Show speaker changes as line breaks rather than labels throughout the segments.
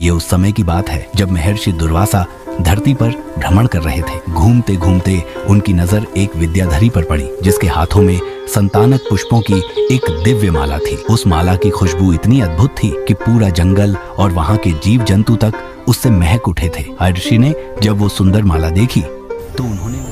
ये उस समय की बात है जब महर्षि दुर्वासा धरती पर भ्रमण कर रहे थे। घूमते घूमते उनकी नजर एक विद्याधरी पर पड़ी जिसके हाथों में संतानक पुष्पों की एक दिव्य माला थी। उस माला की खुशबू इतनी अद्भुत थी कि पूरा जंगल और वहाँ के जीव जंतु तक उससे महक उठे थे। महर्षि ने जब वो सुंदर माला देखी तो उन्होंने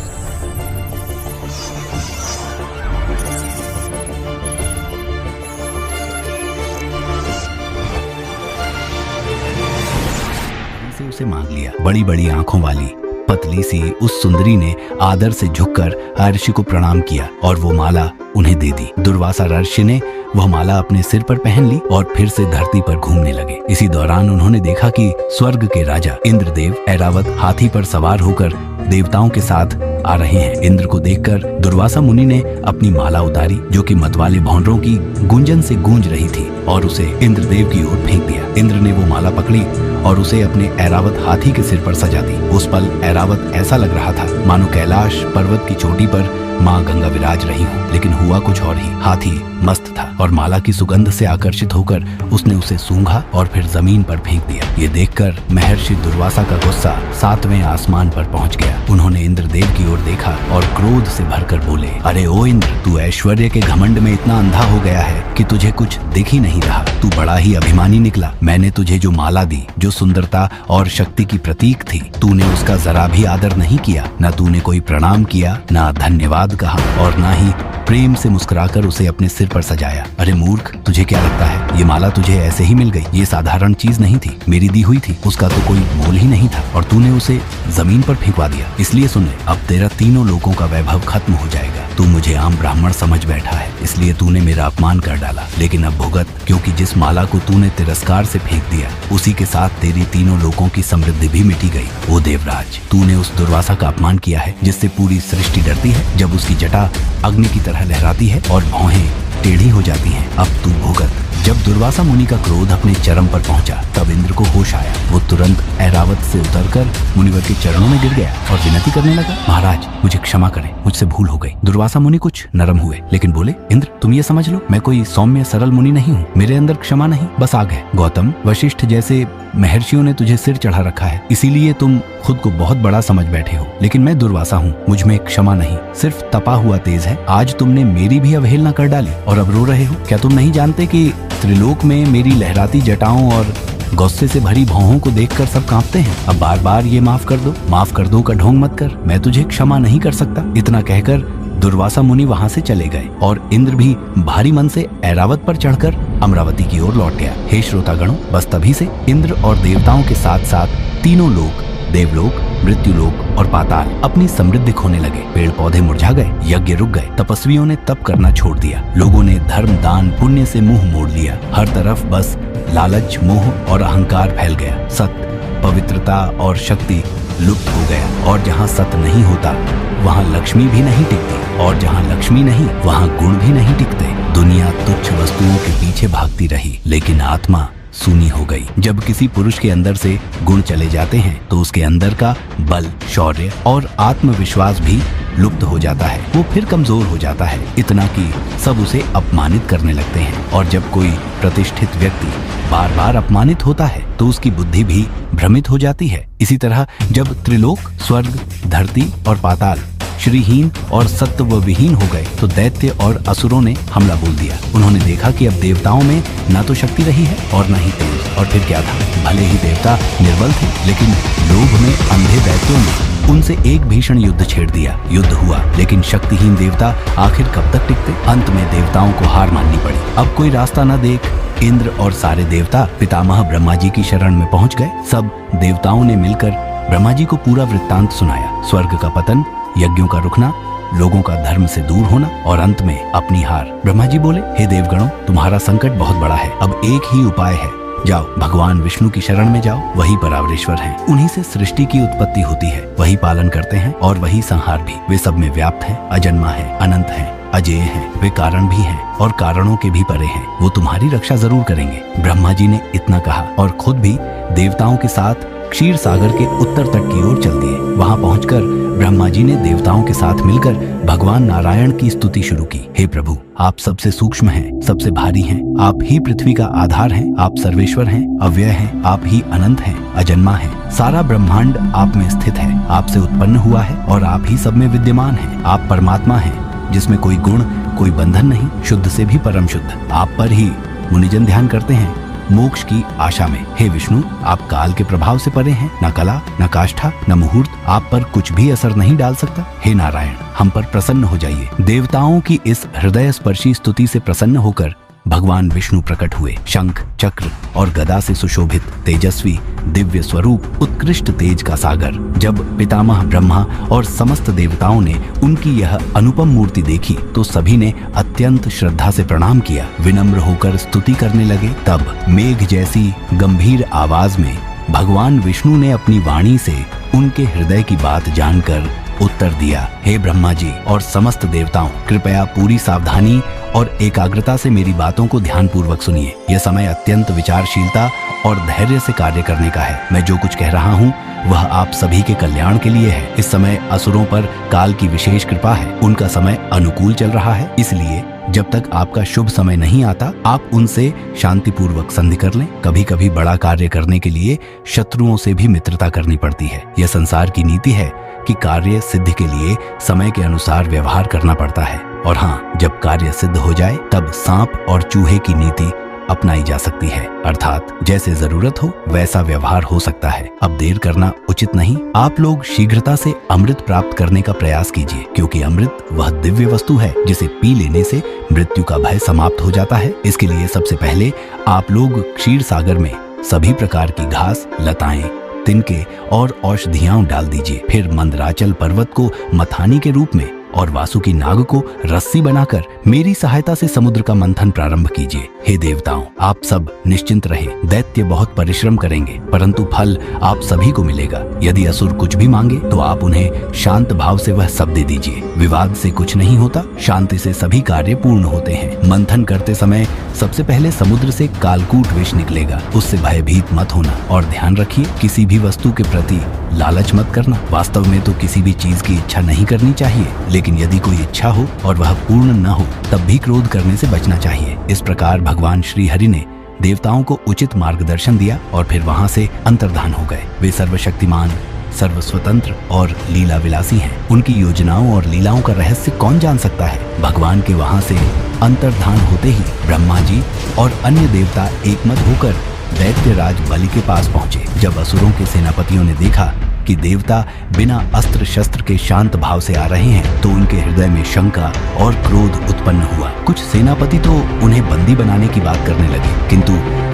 उसे मांग लिया। बड़ी बड़ी आंखों वाली पतली सी उस सुंदरी ने आदर से झुककर महर्षि को प्रणाम किया और वो माला उन्हें दे दी। दुर्वासा ऋषि ने वह माला अपने सिर पर पहन ली और फिर से धरती पर घूमने लगे। इसी दौरान उन्होंने देखा कि स्वर्ग के राजा इंद्रदेव ऐरावत हाथी पर सवार होकर देवताओं के साथ आ रहे हैं। इंद्र को देखकर दुर्वासा मुनि ने अपनी माला उतारी जो कि मतवाले भौंडरों की गुंजन से गूंज रही थी और उसे इंद्रदेव की ओर फेंक दिया। इंद्र ने वो माला पकड़ी और उसे अपने ऐरावत हाथी के सिर पर सजा दी। उस पल ऐरावत ऐसा लग रहा था मानो कैलाश पर्वत की चोटी पर माँ गंगा विराज रही हो, लेकिन हुआ कुछ और ही। हाथी मस्त था और माला की सुगंध से आकर्षित होकर उसने उसे सूंघा और फिर जमीन पर फेंक दिया। ये देखकर महर्षि दुर्वासा का गुस्सा 7वें आसमान पर पहुंच गया। उन्होंने इंद्रदेव की ओर देखा और क्रोध से भरकर बोले, अरे ओ इंद्र, तू ऐश्वर्य के घमंड में इतना अंधा हो गया है कि तुझे कुछ दिख ही नहीं रहा। तू बड़ा ही अभिमानी निकला। मैंने तुझे जो माला दी, जो सुंदरता और शक्ति की प्रतीक थी, तूने उसका जरा भी आदर नहीं किया। न तूने कोई प्रणाम किया, न धन्यवाद कहा और ना ही प्रेम से मुस्कुराकर उसे अपने सिर पर सजाया। अरे मूर्ख, तुझे क्या लगता है ये माला तुझे ऐसे ही मिल गई? ये साधारण चीज नहीं थी, मेरी दी हुई थी। उसका तो कोई मोल ही नहीं था और तूने उसे जमीन पर फेंकवा दिया। इसलिए सुन ले, अब तेरा तीनों लोगों का वैभव खत्म हो जाएगा। तू मुझे आम ब्राह्मण समझ बैठा है, इसलिए तूने मेरा अपमान कर डाला। लेकिन अब भुगत, क्योंकि जिस माला को तूने तिरस्कार से फेंक दिया उसी के साथ तेरी तीनों लोगों की समृद्धि भी मिटी गई। ओ देवराज, तूने उस दुर्वासा का अपमान किया है जिससे पूरी सृष्टि डरती है, जब उसकी जटा अग्नि की तरह लहराती है और भौहें टेढ़ी हो जाती हैं। अब तू भुगत। जब दुर्वासा मुनि का क्रोध अपने चरम पर पहुंचा तब इंद्र को होश आया। वो तुरंत ऐरावत से उतरकर मुनिवर के चरणों में गिर गया और विनती करने लगा, महाराज मुझे क्षमा करें, मुझसे भूल हो गई। दुर्वासा मुनि कुछ नरम हुए लेकिन बोले, इंद्र तुम ये समझ लो, मैं कोई सौम्य सरल मुनि नहीं हूँ। मेरे अंदर क्षमा नहीं, बस आग है। गौतम, वशिष्ठ जैसे महर्षियों ने तुझे सिर चढ़ा रखा है, इसीलिए तुम खुद को बहुत बड़ा समझ बैठे हो। लेकिन मैं दुर्वासा हूँ, मुझ में क्षमा नहीं, सिर्फ तपा हुआ तेज है। आज तुमने मेरी भी अवहेलना कर डाली और अब रो रहे हो। क्या तुम नहीं जानते कि त्रिलोक में मेरी लहराती जटाओं और गुस्से से भरी भौहों को देखकर सब कांपते हैं? अब बार बार ये माफ कर दो का ढोंग मत कर। मैं तुझे क्षमा नहीं कर सकता। इतना कहकर दुर्वासा मुनि वहां से चले गए और इंद्र भी भारी मन से ऐरावत पर चढ़कर अमरावती की ओर लौट गया। हे श्रोतागणों, बस तभी से इंद्र और देवताओं के साथ साथ तीनों लोग, देवलोक, मृत्युलोक और पाताल, अपनी समृद्धि खोने लगे। पेड़ पौधे मुरझा गए, यज्ञ रुक गए, तपस्वियों ने तप करना छोड़ दिया, लोगों ने धर्म दान पुण्य से मुंह मोड़ लिया। हर तरफ बस लालच, मोह और अहंकार फैल गया। सत्य, पवित्रता और शक्ति लुप्त हो गया और जहाँ सत्य नहीं होता वहाँ लक्ष्मी भी नहीं टिकती और जहाँ लक्ष्मी नहीं वहाँ गुण भी नहीं टिकते। दुनिया तुच्छ वस्तुओं के पीछे भागती रही लेकिन आत्मा सूनी हो गई। जब किसी पुरुष के अंदर से गुण चले जाते हैं तो उसके अंदर का बल, शौर्य और आत्मविश्वास भी लुप्त हो जाता है। वो फिर कमजोर हो जाता है, इतना कि सब उसे अपमानित करने लगते हैं। और जब कोई प्रतिष्ठित व्यक्ति बार बार अपमानित होता है तो उसकी बुद्धि भी भ्रमित हो जाती है। इसी तरह जब त्रिलोक, स्वर्ग, धरती और पाताल श्रीहीन और सत्व विहीन हो गए तो दैत्य और असुरों ने हमला बोल दिया। उन्होंने देखा कि अब देवताओं में ना तो शक्ति रही है और न ही तेज। और फिर क्या था, भले ही देवता निर्बल थे लेकिन लोभ में अंधे दैत्यों ने उनसे एक भीषण युद्ध छेड़ दिया। युद्ध हुआ लेकिन शक्तिहीन देवता आखिर कब तक टिकते? अंत में देवताओं को हार माननी पड़ी। अब कोई रास्ता न देख इंद्र और सारे देवता पितामह ब्रह्मा जी की शरण में पहुंच गए। सब देवताओं ने मिलकर ब्रह्मा जी को पूरा वृत्तांत सुनाया। स्वर्ग का पतन, यज्ञों का रुकना, लोगों का धर्म से दूर होना और अंत में अपनी हार। ब्रह्मा जी बोले, हे देवगणों, तुम्हारा संकट बहुत बड़ा है। अब एक ही उपाय है, जाओ भगवान विष्णु की शरण में जाओ, वही परावरेश्वर हैं। उन्हीं से सृष्टि की उत्पत्ति होती है, वही पालन करते हैं और वही संहार भी। वे सब में व्याप्त हैं, अजन्मा है, अनंत है, अजेय हैं। वे कारण भी हैं और कारणों के भी परे हैं। वो तुम्हारी रक्षा जरूर करेंगे। ब्रह्मा जी ने इतना कहा और खुद भी देवताओं के साथ क्षीर सागर के उत्तर तट की ओर चल दिए। वहां पहुंचकर ब्रह्मा जी ने देवताओं के साथ मिलकर भगवान नारायण की स्तुति शुरू की। हे प्रभु, आप सबसे सूक्ष्म हैं, सबसे भारी हैं, आप ही पृथ्वी का आधार हैं, आप सर्वेश्वर हैं, अव्यय हैं, आप ही अनंत हैं, अजन्मा हैं। सारा ब्रह्मांड आप में स्थित है, आपसे उत्पन्न हुआ है और आप ही सब में विद्यमान हैं। आप परमात्मा हैं, जिसमें कोई गुण, कोई बंधन नहीं, शुद्ध से भी परम शुद्ध। आप पर ही मुनिजन ध्यान करते हैं मोक्ष की आशा में। हे विष्णु, आप काल के प्रभाव से परे हैं, न कला, न काष्ठा, न मुहूर्त आप पर कुछ भी असर नहीं डाल सकता। हे नारायण, हम पर प्रसन्न हो जाइए। देवताओं की इस हृदय स्पर्शी स्तुति से प्रसन्न होकर भगवान विष्णु प्रकट हुए। शंख, चक्र और गदा से सुशोभित, तेजस्वी, दिव्य स्वरूप, उत्कृष्ट तेज का सागर। जब पितामह ब्रह्मा और समस्त देवताओं ने उनकी यह अनुपम मूर्ति देखी तो सभी ने अत्यंत श्रद्धा से प्रणाम किया, विनम्र होकर स्तुति करने लगे। तब मेघ जैसी गंभीर आवाज में भगवान विष्णु ने अपनी वाणी से उनके हृदय की बात जानकर उत्तर दिया। हे ब्रह्मा जी और समस्त देवताओं, कृपया पूरी सावधानी और एकाग्रता से मेरी बातों को ध्यान पूर्वक सुनिए। यह समय अत्यंत विचारशीलता और धैर्य से कार्य करने का है। मैं जो कुछ कह रहा हूँ वह आप सभी के कल्याण के लिए है। इस समय असुरों पर काल की विशेष कृपा है, उनका समय अनुकूल चल रहा है, इसलिए जब तक आपका शुभ समय नहीं आता आप उनसे शांतिपूर्वक संधि कर लें। कभी कभी बड़ा कार्य करने के लिए शत्रुओं से भी मित्रता करनी पड़ती है। यह संसार की नीति है कि कार्य सिद्धि के लिए समय के अनुसार व्यवहार करना पड़ता है, और हाँ, जब कार्य सिद्ध हो जाए तब सांप और चूहे की नीति अपनाई जा सकती है, अर्थात जैसे जरूरत हो वैसा व्यवहार हो सकता है। अब देर करना उचित नहीं। आप लोग शीघ्रता से अमृत प्राप्त करने का प्रयास कीजिए, क्योंकि अमृत वह दिव्य वस्तु है जिसे पी लेने से मृत्यु का भय समाप्त हो जाता है। इसके लिए सबसे पहले आप लोग क्षीर सागर में सभी प्रकार की घास, लताएं, तिनके और औषधियां डाल दीजिए। फिर मंदराचल पर्वत को मथानी के रूप में और वासुकी नाग को रस्सी बनाकर मेरी सहायता से समुद्र का मंथन प्रारंभ कीजिए। हे देवताओं, आप सब निश्चिंत रहे। दैत्य बहुत परिश्रम करेंगे, परंतु फल आप सभी को मिलेगा। यदि असुर कुछ भी मांगे तो आप उन्हें शांत भाव से वह सब दे दीजिए। विवाद से कुछ नहीं होता, शांति से सभी कार्य पूर्ण होते हैं। मंथन करते समय सबसे पहले समुद्र से कालकूट विष निकलेगा, उससे भयभीत मत होना। और ध्यान रखिए, किसी भी वस्तु के प्रति लालच मत करना। वास्तव में तो किसी भी चीज की इच्छा नहीं करनी चाहिए, लेकिन यदि कोई इच्छा हो और वह पूर्ण न हो तब भी क्रोध करने से बचना चाहिए। इस प्रकार भगवान श्री हरि ने देवताओं को उचित मार्गदर्शन दिया और फिर वहां से अंतर्धान हो गए। वे सर्वशक्तिमान, सर्वस्वतंत्र और लीला विलासी हैं। उनकी योजनाओं और लीलाओं का रहस्य कौन जान सकता है। भगवान के वहां से अंतर्धान होते ही ब्रह्मा जी और अन्य देवता एकमत होकर दैत्यराज बलि के पास पहुंचे। जब असुरों के सेनापतियों ने देखा कि देवता बिना अस्त्र शस्त्र के शांत भाव से आ रहे हैं तो उनके हृदय में शंका और क्रोध उत्पन्न हुआ। कुछ सेनापति तो उन्हें बंदी बनाने की बात करने लगे, किंतु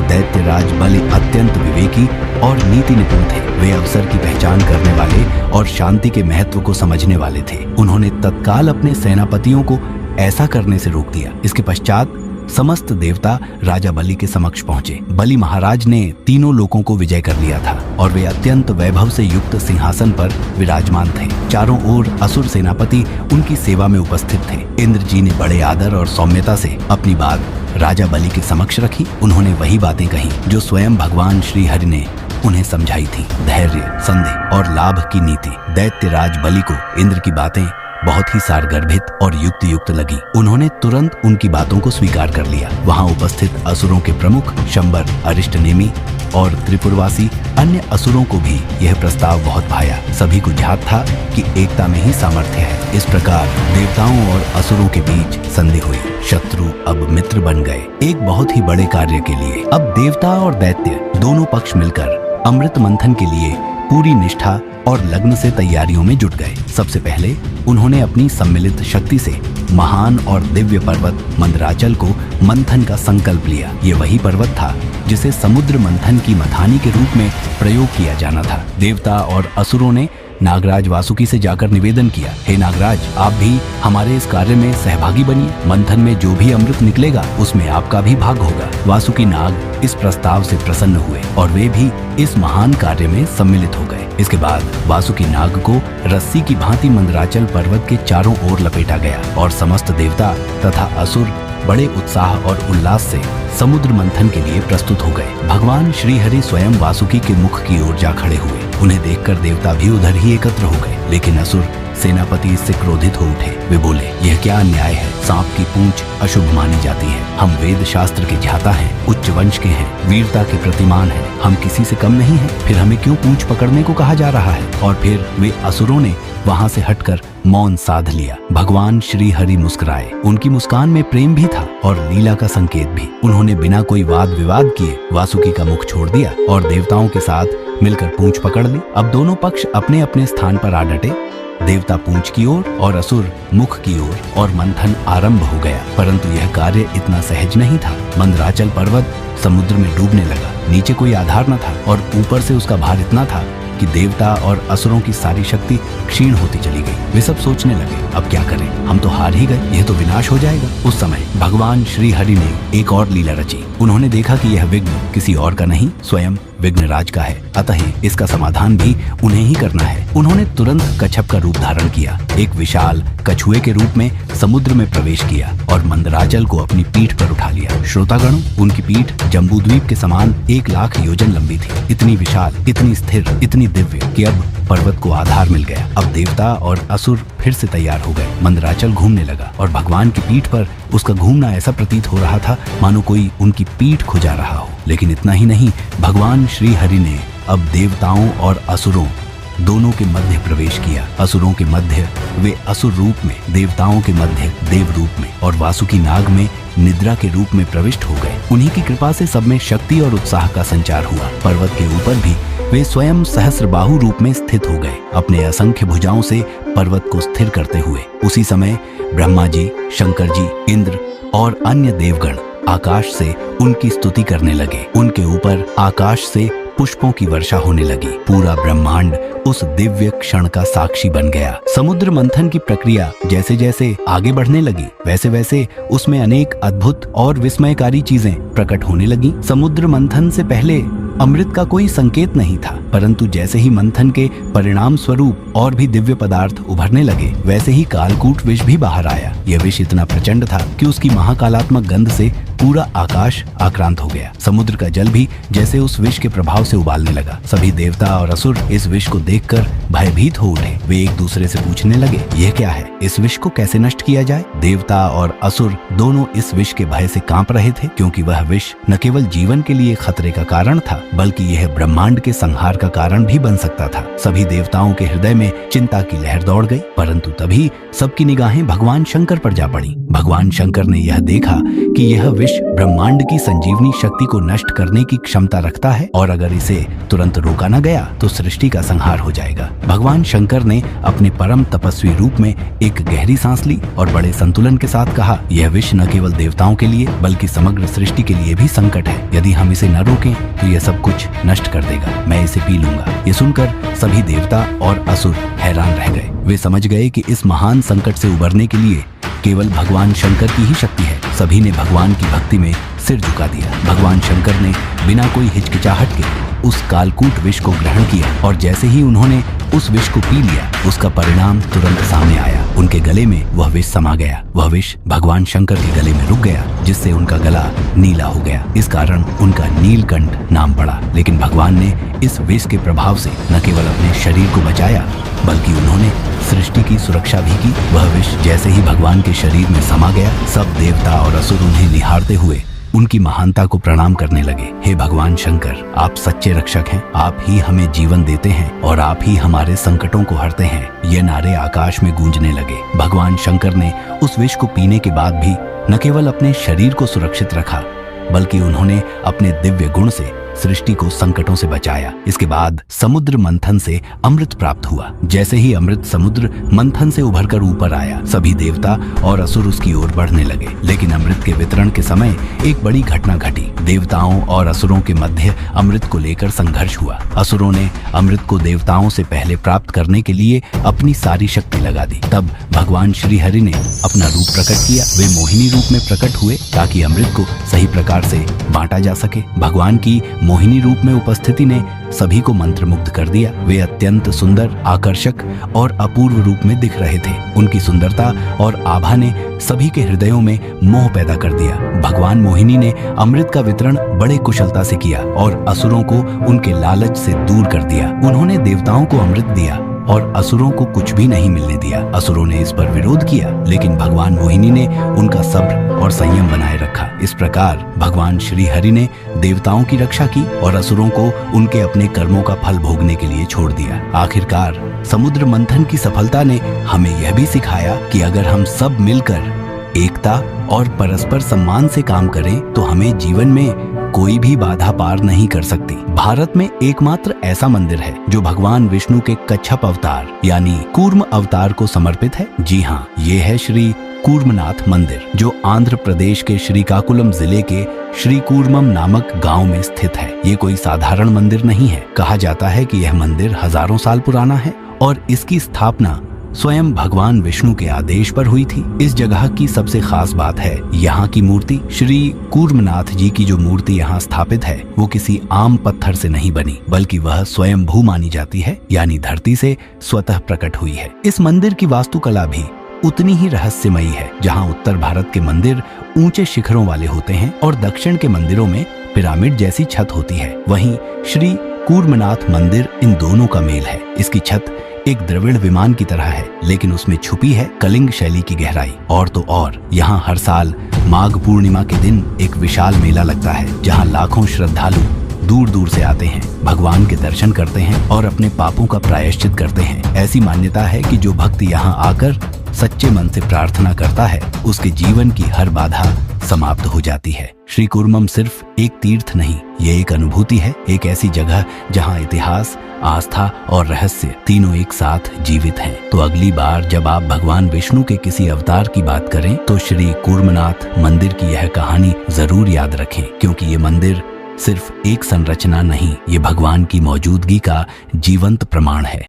दैत्यराज बलि अत्यंत विवेकी और नीति निपुण थे। वे अवसर की पहचान करने वाले और शांति के महत्व को समझने वाले थे। उन्होंने तत्काल अपने सेनापतियों को ऐसा करने से रोक दिया। इसके पश्चात समस्त देवता राजा बलि के समक्ष पहुंचे। बलि महाराज ने तीनों लोकों को विजय कर लिया था और वे अत्यंत वैभव से युक्त सिंहासन पर विराजमान थे। चारों ओर असुर सेनापति उनकी सेवा में उपस्थित थे। इंद्र जी ने बड़े आदर और सौम्यता से अपनी बात राजा बलि के समक्ष रखी। उन्होंने वही बातें कही जो स्वयं भगवान श्री हरि ने उन्हें समझाई थी। धैर्य, संधि और लाभ की नीति। दैत्यराज बलि को इंद्र की बातें बहुत ही सारगर्भित और युक्त लगी। उन्होंने तुरंत उनकी बातों को स्वीकार कर लिया। वहां उपस्थित असुरों के प्रमुख शंबर, अरिष्टनेमी और त्रिपुरवासी अन्य असुरों को भी यह प्रस्ताव बहुत भाया। सभी को ध्यात था कि एकता में ही सामर्थ्य है। इस प्रकार देवताओं और असुरों के बीच संधि हुई। शत्रु अब मित्र बन गए, एक बहुत ही बड़े कार्य के लिए। अब देवता और दैत्य दोनों पक्ष मिलकर अमृत मंथन के लिए पूरी निष्ठा और लग्न से तैयारियों में जुट गए। सबसे पहले उन्होंने अपनी सम्मिलित शक्ति से महान और दिव्य पर्वत मंदराचल को मंथन का संकल्प लिया। ये वही पर्वत था जिसे समुद्र मंथन की मथानी के रूप में प्रयोग किया जाना था। देवता और असुरों ने नागराज वासुकी से जाकर निवेदन किया, हे नागराज, आप भी हमारे इस कार्य में सहभागी बनिए। मंथन में जो भी अमृत निकलेगा उसमें आपका भी भाग होगा। वासुकी नाग इस प्रस्ताव से प्रसन्न हुए और वे भी इस महान कार्य में सम्मिलित हो गए। इसके बाद वासुकी नाग को रस्सी की भांति मंदराचल पर्वत के चारों ओर लपेटा गया और समस्त देवता तथा असुर बड़े उत्साह और उल्लास से समुद्र मंथन के लिए प्रस्तुत हो गए। भगवान श्री हरि स्वयं वासुकी के मुख की ओर जा खड़े हुए उन्हें देखकर देवता भी उधर ही एकत्र हो गए, लेकिन असुर सेनापति इससे क्रोधित हो उठे। वे बोले, यह क्या अन्याय है? सांप की पूंछ अशुभ मानी जाती है। हम वेद शास्त्र के ज्ञाता हैं, उच्च वंश के हैं, वीरता के प्रतिमान हैं, हम किसी से कम नहीं हैं। फिर हमें क्यों पूंछ पकड़ने को कहा जा रहा है? और फिर वे असुरों ने वहां से हटकर मौन साध लिया। भगवान श्री हरि मुस्कुराए। उनकी मुस्कान में प्रेम भी था और लीला का संकेत भी। उन्होंने बिना कोई वाद विवाद किए वासुकी का मुख छोड़ दिया और देवताओं के साथ मिलकर पूंछ पकड़ ली। अब दोनों पक्ष अपने अपने स्थान पर आ डटे, देवता पूंछ की ओर और असुर मुख की ओर, और मंथन आरंभ हो गया। परंतु यह कार्य इतना सहज नहीं था। मंदराचल पर्वत समुद्र में डूबने लगा। नीचे कोई आधार न था और ऊपर से उसका भार इतना था कि देवता और असुरों की सारी शक्ति क्षीण होती चली गई। वे सब सोचने लगे, अब क्या करें? हम तो हार ही गए, यह तो विनाश हो जाएगा। उस समय भगवान श्री हरि ने एक और लीला रची। उन्होंने देखा कि यह विघ्न किसी और का नहीं, स्वयं विघ्नराज का है, अतः इसका समाधान भी उन्हें ही करना है। उन्होंने तुरंत कच्छप का रूप धारण किया, एक विशाल कछुए के रूप में समुद्र में प्रवेश किया और मंदराचल को अपनी पीठ पर उठा लिया। श्रोतागण, उनकी पीठ जम्बूद्वीप के समान 1,00,000 योजन लंबी थी। इतनी विशाल, इतनी स्थिर, इतनी दिव्य कि अब पर्वत को आधार मिल गया। अब देवता और असुर फिर से तैयार हो गए। मंदराचल घूमने लगा और भगवान की पीठ पर उसका घूमना ऐसा प्रतीत हो रहा था मानो कोई उनकी पीठ खुजा रहा हो। लेकिन इतना ही नहीं, भगवान श्री हरि ने अब देवताओं और असुरों दोनों के मध्य प्रवेश किया। असुरों के मध्य वे असुर रूप में, देवताओं के मध्य देव रूप में और वासुकी नाग में निद्रा के रूप में प्रविष्ट हो गए। उन्हीं की कृपा से सब में शक्ति और उत्साह का संचार हुआ। पर्वत के ऊपर भी वे स्वयं सहस्रबाहु रूप में स्थित हो गए, अपने असंख्य भुजाओं से पर्वत को स्थिर करते हुए। उसी समय ब्रह्मा जी, शंकर जी, इंद्र और अन्य देवगण आकाश से उनकी स्तुति करने लगे। उनके ऊपर आकाश से पुष्पों की वर्षा होने लगी। पूरा ब्रह्मांड उस दिव्य क्षण का साक्षी बन गया। समुद्र मंथन की प्रक्रिया जैसे जैसे आगे बढ़ने लगी, वैसे वैसे उसमें अनेक अद्भुत और विस्मयकारी चीजें प्रकट होने लगी। समुद्र मंथन से पहले अमृत का कोई संकेत नहीं था, परंतु जैसे ही मंथन के परिणाम स्वरूप और भी दिव्य पदार्थ उभरने लगे, वैसे ही कालकूट विष भी बाहर आया। यह विष इतना प्रचंड था कि उसकी महाकालात्मक गंध से पूरा आकाश आक्रांत हो गया। समुद्र का जल भी जैसे उस विष के प्रभाव से उबालने लगा। सभी देवता और असुर इस विष को देखकर भयभीत हो उठे। वे एक दूसरे से पूछने लगे, यह क्या है? इस विष को कैसे नष्ट किया जाए? देवता और असुर दोनों इस विष के भय से कांप रहे थे, क्योंकि वह विष न केवल जीवन के लिए खतरे का कारण था, बल्कि यह ब्रह्मांड के संहार का कारण भी बन सकता था। सभी देवताओं के हृदय में चिंता की लहर दौड़ गई, परंतु तभी सबकी निगाहें भगवान शंकर पर जा पड़ी। भगवान शंकर ने यह देखा कि यह विष ब्रह्मांड की संजीवनी शक्ति को नष्ट करने की क्षमता रखता है और अगर इसे तुरंत रोका न गया तो सृष्टि का संहार हो जाएगा। भगवान शंकर ने अपने परम तपस्वी रूप में एक गहरी सांस ली और बड़े संतुलन के साथ कहा, यह विष न केवल देवताओं के लिए बल्कि समग्र सृष्टि के लिए भी संकट है। यदि हम इसे न रोकें तो यह सब कुछ नष्ट कर देगा। मैं इसे पी लूंगा। ये सुनकर सभी देवता और असुर हैरान रह गए। वे समझ गए कि इस महान संकट से उबरने के लिए केवल भगवान शंकर की ही शक्ति है। सभी ने भगवान की भक्ति में सिर झुका दिया। भगवान शंकर ने बिना कोई हिचकिचाहट के उस कालकूट विष को ग्रहण किया और जैसे ही उन्होंने उस विष को पी लिया, उसका परिणाम तुरंत सामने आया। उनके गले में वह विष समा गया। वह विष भगवान शंकर के गले में रुक गया, जिससे उनका गला नीला हो गया। इस कारण उनका नीलकंठ नाम पड़ा। लेकिन भगवान ने इस विष के प्रभाव से न केवल अपने शरीर को बचाया, बल्कि उन्होंने सृष्टि की सुरक्षा भी की। वह विष जैसे ही भगवान के शरीर में समा गया, सब देवता और असुर उन्हें निहारते हुए उनकी महानता को प्रणाम करने लगे। हे भगवान शंकर, आप सच्चे रक्षक हैं। आप ही हमें जीवन देते हैं और आप ही हमारे संकटों को हरते हैं। ये नारे आकाश में गूंजने लगे। भगवान शंकर ने उस विष को पीने के बाद भी न केवल अपने शरीर को सुरक्षित रखा, बल्कि उन्होंने अपने दिव्य गुण से सृष्टि को संकटों से बचाया। इसके बाद समुद्र मंथन से अमृत प्राप्त हुआ। जैसे ही अमृत समुद्र मंथन से उभरकर ऊपर आया, सभी देवता और असुर उसकी ओर बढ़ने लगे। लेकिन अमृत के वितरण के समय एक बड़ी घटना घटी। देवताओं और असुरों के मध्य अमृत को लेकर संघर्ष हुआ। असुरों ने अमृत को देवताओं से पहले प्राप्त करने के लिए अपनी सारी शक्ति लगा दी। तब भगवान श्री हरि ने अपना रूप प्रकट किया। वे मोहिनी रूप में प्रकट हुए ताकि अमृत को सही प्रकार से बांटा जा सके। भगवान की मोहिनी रूप में उपस्थिति ने सभी को मंत्रमुग्ध कर दिया। वे अत्यंत सुंदर, आकर्षक और अपूर्व रूप में दिख रहे थे। उनकी सुंदरता और आभा ने सभी के हृदयों में मोह पैदा कर दिया। भगवान मोहिनी ने अमृत का वितरण बड़े कुशलता से किया और असुरों को उनके लालच से दूर कर दिया। उन्होंने देवताओं को अमृत दिया और असुरों को कुछ भी नहीं मिलने दिया। असुरों ने इस पर विरोध किया, लेकिन भगवान मोहिनी ने उनका सब्र और संयम बनाए रखा। इस प्रकार भगवान श्री हरि ने देवताओं की रक्षा की और असुरों को उनके अपने कर्मों का फल भोगने के लिए छोड़ दिया। आखिरकार समुद्र मंथन की सफलता ने हमें यह भी सिखाया कि अगर हम सब मिलकर एकता और परस्पर सम्मान से काम करें तो हमें जीवन में कोई भी बाधा पार नहीं कर सकती। भारत में एकमात्र ऐसा मंदिर है जो भगवान विष्णु के कच्छप अवतार यानी कूर्म अवतार को समर्पित है। जी हाँ, ये है श्री कूर्मनाथ मंदिर, जो आंध्र प्रदेश के श्रीकाकुलम जिले के श्री कूर्मम नामक गांव में स्थित है। ये कोई साधारण मंदिर नहीं है। कहा जाता है कि यह मंदिर हजारों साल पुराना है और इसकी स्थापना स्वयं भगवान विष्णु के आदेश पर हुई थी। इस जगह की सबसे खास बात है यहाँ की मूर्ति। श्री कूर्मनाथ जी की जो मूर्ति यहाँ स्थापित है वो किसी आम पत्थर से नहीं बनी, बल्कि वह स्वयं भू मानी जाती है, यानी धरती से स्वतः प्रकट हुई है। इस मंदिर की वास्तुकला भी उतनी ही रहस्यमयी है। जहाँ उत्तर भारत के मंदिर ऊंचे शिखरों वाले होते हैं और दक्षिण के मंदिरों में पिरामिड जैसी छत होती है, वहीं श्री कूर्मनाथ मंदिर इन दोनों का मेल है। इसकी छत एक द्रविड़ विमान की तरह है, लेकिन उसमें छुपी है कलिंग शैली की गहराई। और तो और यहाँ हर साल माघ पूर्णिमा के दिन एक विशाल मेला लगता है, जहाँ लाखों श्रद्धालु दूर दूर से आते हैं, भगवान के दर्शन करते हैं और अपने पापों का प्रायश्चित करते हैं। ऐसी मान्यता है कि जो भक्त यहाँ आकर सच्चे मन से प्रार्थना करता है, उसके जीवन की हर बाधा समाप्त हो जाती है। श्री कूर्मम सिर्फ एक तीर्थ नहीं, ये एक अनुभूति है, एक ऐसी जगह जहाँ इतिहास, आस्था और रहस्य तीनों एक साथ जीवित हैं। तो अगली बार जब आप भगवान विष्णु के किसी अवतार की बात करें तो श्री कूर्मनाथ मंदिर की यह कहानी जरूर याद रखें, क्योंकि ये मंदिर सिर्फ एक संरचना नहीं, ये भगवान की मौजूदगी का जीवंत प्रमाण है।